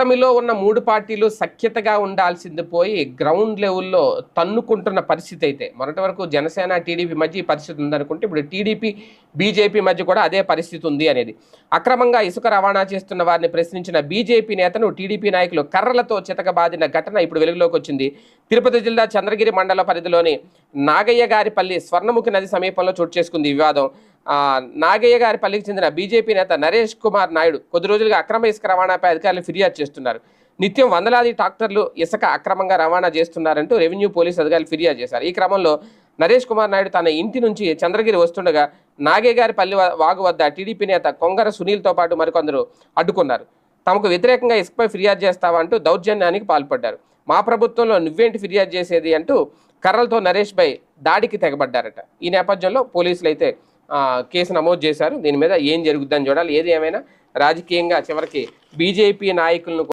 కూటమిలో ఉన్న 3 పార్టీలు సఖ్యతగా ఉండాల్సింది పోయి గ్రౌండ్ లెవెల్‌లో తన్నుకుంటున్న పరిస్థితి అయితే మొన్నటి వరకు జనసేన, టీడీపీ మధ్య ఈ పరిస్థితి ఉందనుకుంటే ఇప్పుడు టీడీపీ, బీజేపీ మధ్య కూడా అదే పరిస్థితి ఉంది అనేది. అక్రమంగా ఇసుక రవాణా చేస్తున్న వారిని ప్రశ్నించిన బీజేపీ నేతను టీడీపీ నాయకులు కర్రలతో చితకబాదిన ఘటన ఇప్పుడు వెలుగులోకి వచ్చింది. తిరుపతి జిల్లా చంద్రగిరి మండల పరిధిలోని నాగయ్యగారిపల్లి స్వర్ణముఖి నది సమీపంలో చోటు చేసుకుంది ఈ వివాదం. నాగయ్య గారి పల్లికి చెందిన బీజేపీ నేత నరేష్ కుమార్ నాయుడు కొద్ది రోజులుగా అక్రమ ఇసుక రవాణాపై అధికారులు ఫిర్యాదు చేస్తున్నారు. నిత్యం వందలాది ట్రాక్టర్లు ఇసుక అక్రమంగా రవాణా చేస్తున్నారంటూ రెవెన్యూ పోలీసు అధికారులు ఫిర్యాదు చేశారు. ఈ క్రమంలో నరేష్ కుమార్ నాయుడు తన ఇంటి నుంచి చంద్రగిరి వస్తుండగా నాగయ్య గారి పల్లి వాగు వద్ద టీడీపీ నేత కొంగర సునీల్తో పాటు మరికొందరు అడ్డుకున్నారు. తమకు వ్యతిరేకంగా ఇసుకపై ఫిర్యాదు చేస్తావా అంటూ దౌర్జన్యానికి పాల్పడ్డారు. మా ప్రభుత్వంలో నువ్వేంటి ఫిర్యాదు చేసేది అంటూ కర్రలతో నరేష్ పై దాడికి తెగబడ్డారట. ఈ నేపథ్యంలో పోలీసులు అయితే కేసు నమోదు చేశారు. దీని మీద ఏం జరుగుద్దని చూడాలి. ఏది ఏమైనా రాజకీయంగా చివరికి బీజేపీ నాయకులను